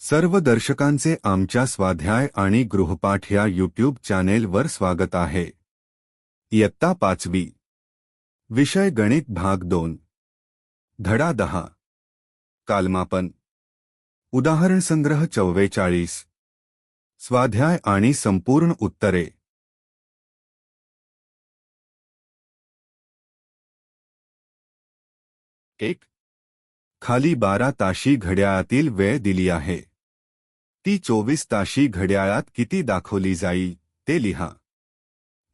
सर्व दर्शकांचे आमच्या स्वाध्याय आणि गृहपाठ या यूट्यूब चॅनेलवर स्वागत आहे। इयत्ता 5वी विषय गणित भाग 2 धडा 10 कालमापन उदाहरण संग्रह 44 स्वाध्याय आणि संपूर्ण उत्तरे। 1 खाली 12 ताशी घड्याळातील वेळ दिली आहे। ती 24 ताशी घड्याळात किती दाखवली जाईल ते लिहा।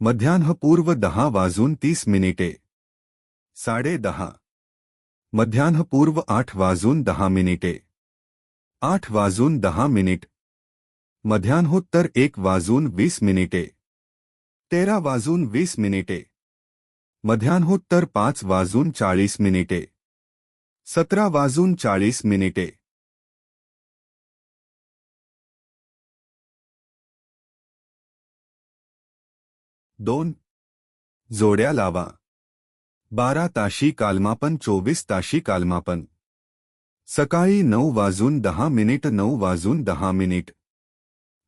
मध्यान्हपूर्व 10:30 10:30 मध्यान्हपूर्व 8:10 8:10 मध्यान्होत्तर 1:20 13:20 मध्यान्होत्तर 5:40 17:40 2 जोड्या लावा। 12 ताशी कालमापन 24 ताशी कालमापन। सकाळी 9:10 9:10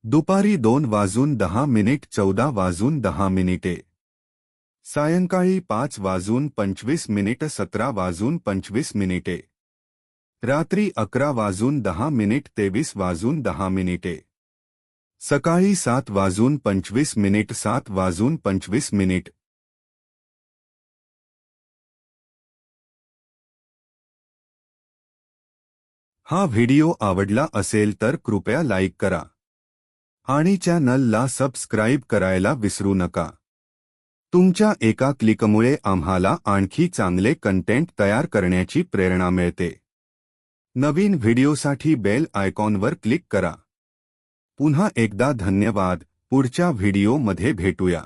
दुपारी 2:10 14:10 सायंकाळी 5:25 17:25 रात्री 11:10 23:10 सकाळी 7:25 7:25 हा व्हिडिओ आवडला असेल तर कृपया लाईक करा आणि चॅनलला सबस्क्राइब करायला विसरू नका। तुमच्या एका क्लिकमुळे आम्हाला आणखी चांगले कंटेंट तयार करण्याची प्रेरणा मिळते। नवीन व्हिडिओसाठी बेल आयकॉनवर क्लिक करा। पुन्हा एकदा धन्यवाद। पुढच्या व्हिडिओमध्ये भेटूया।